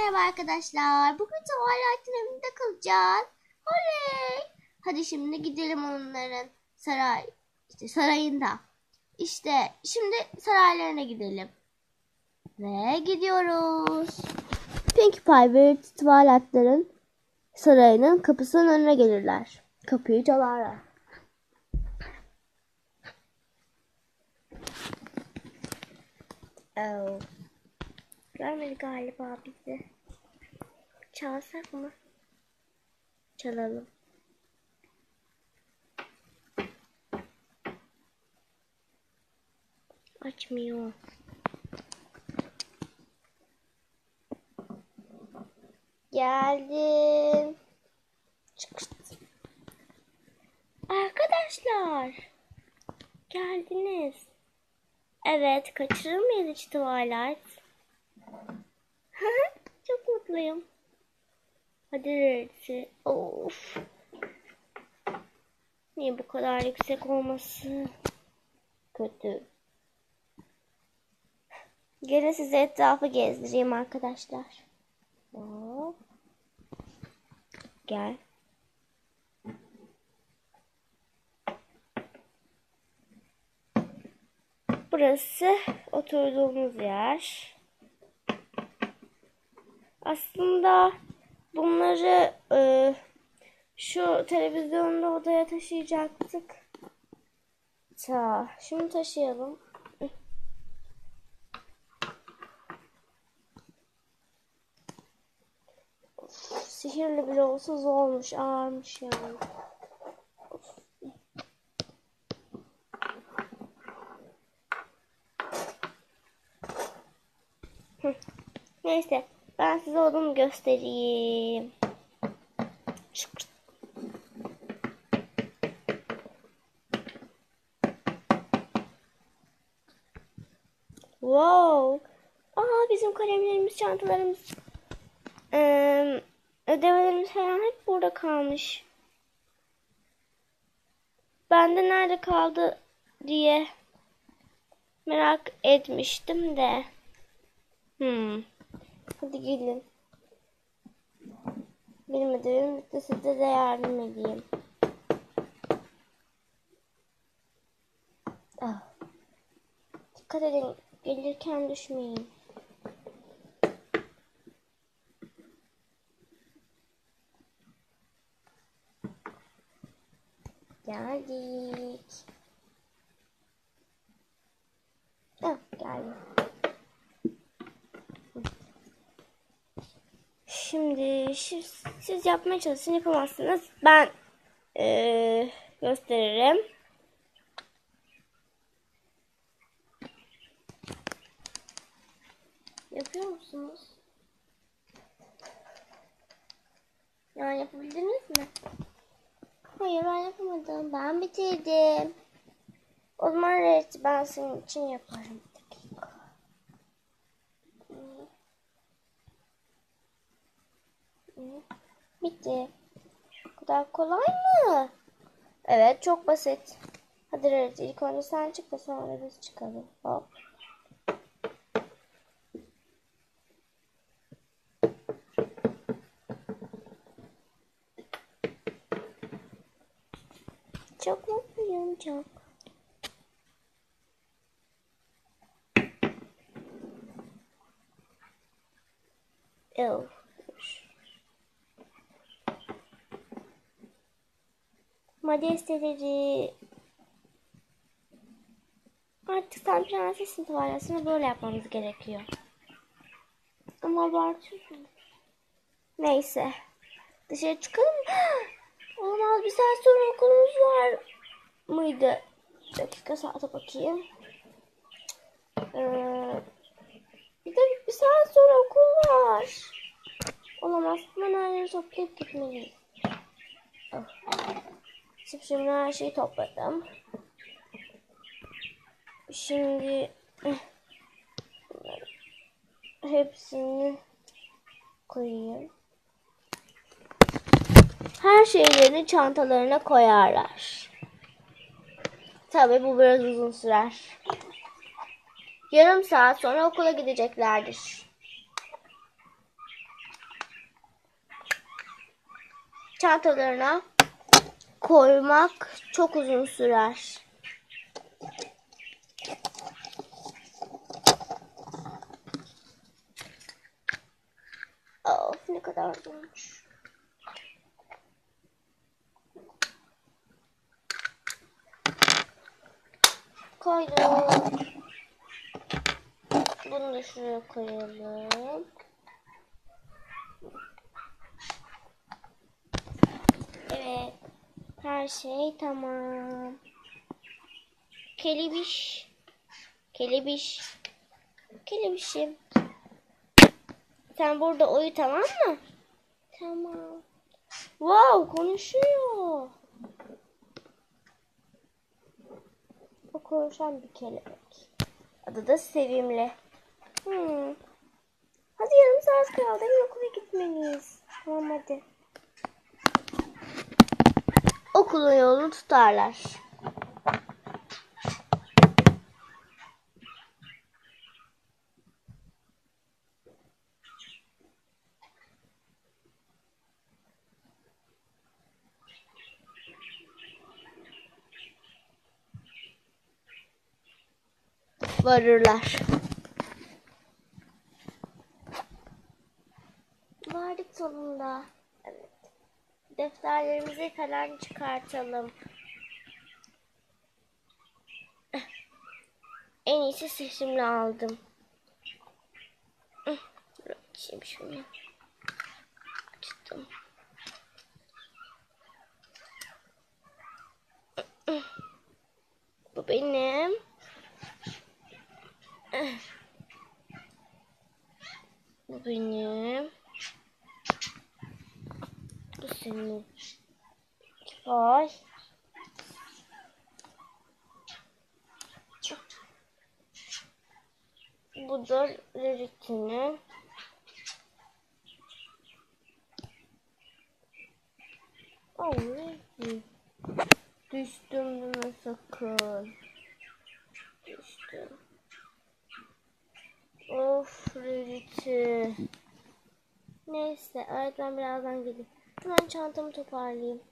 Merhaba arkadaşlar. Bugün Twilight evinde kalacağız. Oley! Hadi şimdi gidelim onların sarayında. İşte şimdi saraylarına gidelim. Ve gidiyoruz. Pinkie Pie ve Twilight'ların sarayının kapısının önüne gelirler. Kapıyı çalarlar. Oh. Görmedi galiba bizi. Çalsak mı? Çalalım. Açmıyor. Geldim. Arkadaşlar. Geldiniz. Evet, kaçırır mıyız hiç Twilight? Çok mutluyum. Hadi Rarity. Of. Niye bu kadar yüksek olması? Kötü. Gelin size etrafı gezdireyim arkadaşlar. Hop. Gel. Burası oturduğumuz yer. Aslında bunları şu televizyonda odaya taşıyacaktık. Şimdi taşıyalım. Sihirli bile olsa zormuş, ağırmış yani. Neyse, ben size odamı göstereyim. Wow. Bizim kalemlerimiz, çantalarımız, ödevlerimiz falan hep burada kalmış. Ben de nerede kaldı diye merak etmiştim de. Hadi gelin. Benim ödevim bitti, size de yardım edeyim. Dikkat edin, gelirken düşmeyin. Geldik. Geldim. Şimdi siz yapmaya çalışın, yapamazsınız. Ben gösteririm. Yapıyor musunuz? Yani yapabildiniz mi? Hayır, ben yapamadım. Ben bitirdim. O zaman evet, ben senin için yaparım. Bir dakika. Bitti. Bu kadar kolay mı? Evet, çok basit. Hadi evet, ilk önce sen çık da sonra biz çıkalım. Hop. Çok mutluyum, çok. Majesteleri. Artık sen prensesin Twilight, böyle yapmamız gerekiyor. Ama abartıyorsun. Neyse. Dışarı çıkalım. Olamaz, bir saat sonra okulumuz var mıydı? Bir dakika, saate bakayım. Bir saat sonra okul var. Olamaz. Hemen her yeri toplayıp gitmeliyiz. Şimdi her şeyi topladım. Şimdi hepsini koyayım. Her şeylerini çantalarına koyarlar. Tabii bu biraz uzun sürer. Yarım saat sonra okula gideceklerdir. çantalarına koymak çok uzun sürer. Of, ne kadar zormuş. Koydum. Bunu da şuraya koyalım. Evet. Her şey tamam. Kelebiş. Kelebiş. Kelebişim. Sen burada uyu, tamam mı? Tamam. Wow, konuşuyor. O konuşan bir kelebek. Adı da Sevimli. Hadi, yarım saat kaldı. Okula gitmeliyiz. Tamam, hadi. Okulun yolunu tutarlar. Varırlar. Vardık sonunda. Evet. Defterlerimizi falan çıkartalım. En iyisi seçimle aldım. Açayım şunu. Açtım. Bu benim. Bu benim. Bu senin. Vay. Bu da Rarity'nin. Düştüm buna sakın. Düştüm. Of, Rarity. Neyse, öğretmen birazdan gelir. Hemen çantamı toparlayayım.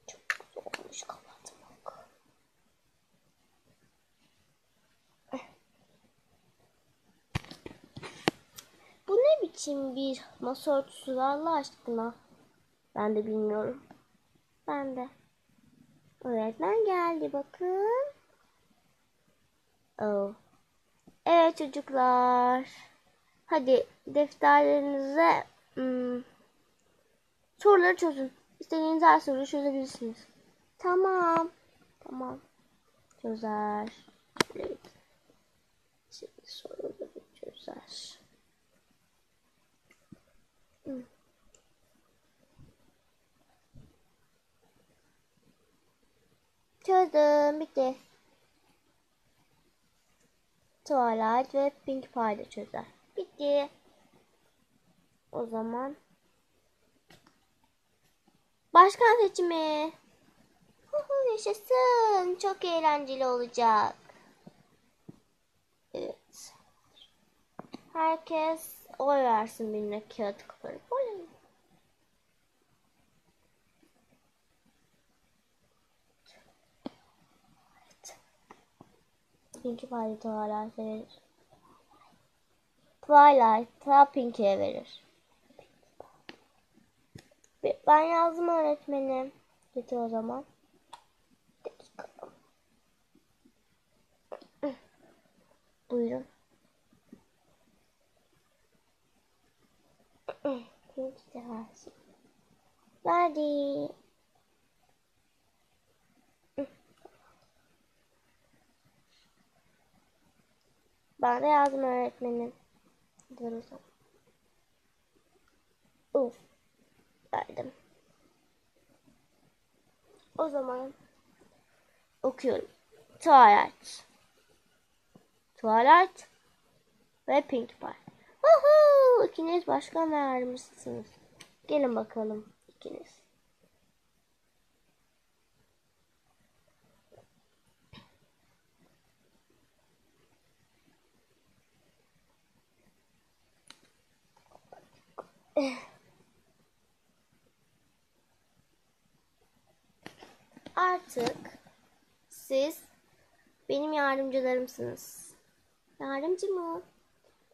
Çok zormuş kapatmak. Bu ne biçim bir masa örtüsü Allah aşkına? Ben de bilmiyorum. Ben de. Öğretmen geldi, bakın. Oh. Evet çocuklar. Hadi defterlerinize soruları çözün. İstediğiniz her soruyu çözebilirsiniz. Tamam. Tamam. Çözer. Evet. Şimdi soruları çözer. Çözdüm. Bitti. Twilight ve Pink Pie çözer. Bitti. O zaman başkan seçimi. Yaşasın. Çok eğlenceli olacak. Evet. Herkes oy versin, birine kağıt koparıp. Pinkie Pie Twilight'e verir. Twilight ta Pinkie'ye verir. Ben yazdım öğretmenim. Getir o zaman. Buyurun. Pinkie de versin. Verdi. Ben de yazdım öğretmenim. Dur o zaman. Uf. Verdim. O zaman okuyorum. Twilight. Twilight ve Pink Pie. Woohoo! İkiniz başkan vermişsiniz. Gelin bakalım ikiniz. Artık siz benim yardımcılarımsınız. Yardımcı mı?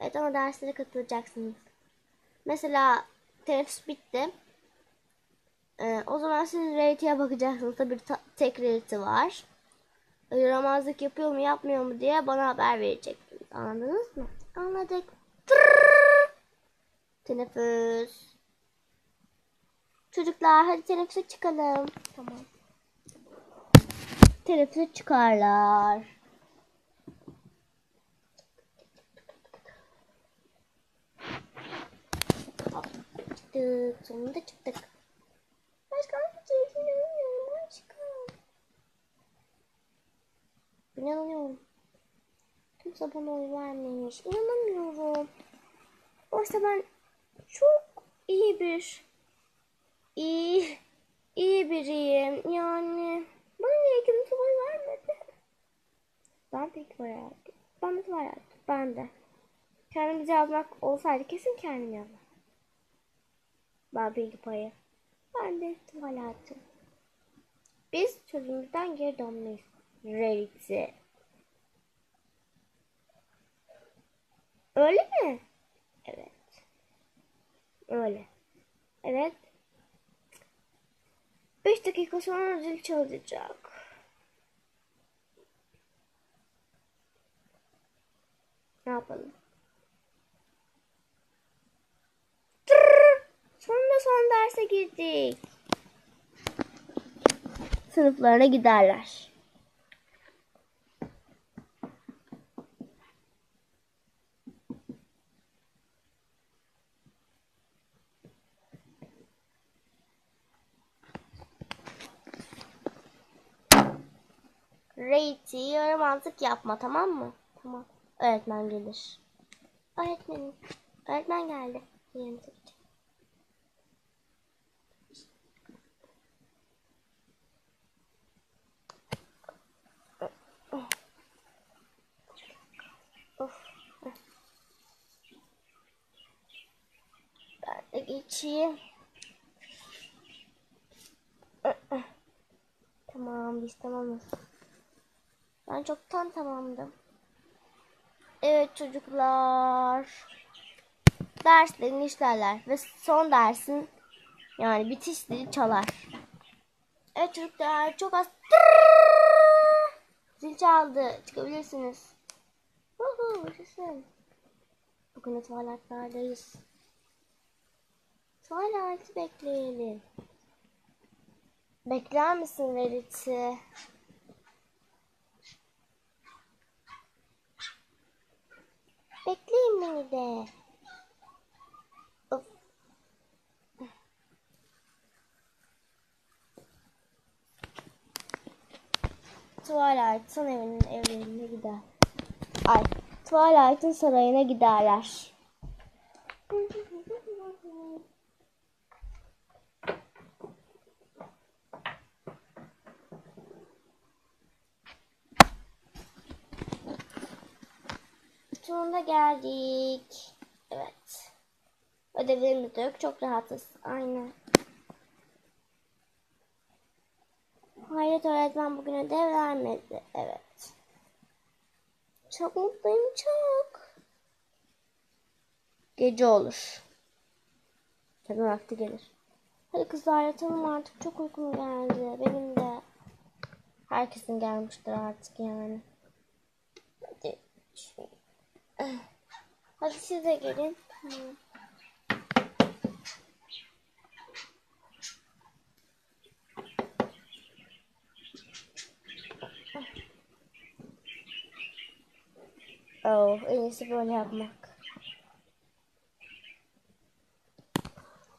Evet, ama derslere katılacaksınız. Mesela teneffüs bitti. O zaman siz realiteye bakacaksınız. Tabii tek reality var. Yaramazlık yapıyor mu yapmıyor mu diye bana haber vereceksiniz. Anladınız mı? Anladık. Teneffüs. Çocuklar hadi teneffüse çıkalım. Tamam. Teneffüse çıkarlar. Çıktık. Sonunda çıktık. Başka bir şey inanamıyorum. Aşkım. İnanamıyorum. Kimse bana oy vermemiş. İnanamıyorum. Oysa ben çok iyi biriyim. Yani bana niye kimse oy vermedi? Ben pek oy verdim. Ben de var yaptım. Ben de. Kendimizi yazmak olsaydı kesin kendim yazmak. Ben bilgi payı. Ben de tuvalettim. Biz çocuğumuzdan geri dönmeyiz. Reality. Öyle mi? Evet. Öyle. Evet. 5 dakika sonra zil çalacak. Ne yapalım? Sonunda son derse girdik. Sınıflarına giderler. Reyti yaramazlık yapma, tamam mı? Tamam. Öğretmen gelir. Öğretmenim. Öğretmen geldi. Yerimize geçelim. Of. Ben de geçeyim. Tamam, biz tamamız. Ben çoktan tamamdım. Evet çocuklar. Derslerini işlerler ve son dersin yani bitiş zili çalar. Evet çocuklar, çok az zil çaldı. Çıkabilirsiniz. Yaşasın. Bugün tuvaletlerdeyiz. Tuvaleti bekleyelim. Bekler misin Verity? Bekleyin beni de. Of. Twilight'ın evlerine gider. Ay, Twilight'ın sarayına giderler. Sonunda geldik. Evet. Ödevlerimiz de yok. Çok rahatız. Aynen. Hayır, öğretmen bugün ödev vermedi. Evet. Çok mutluyum, çok. Gece olur. Tabii vakti gelir. Hadi kızlar yatalım artık. Çok uykum geldi. Benim de. Herkesin gelmiştir artık yani. Hadi. Hadi siz de gelin. Oh, en iyisi böyle yapmak.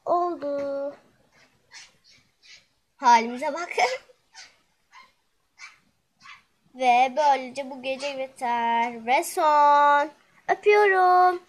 Oldu. Halimize bakın. Ve böylece bu gece biter. Ve son. Öpüyorum.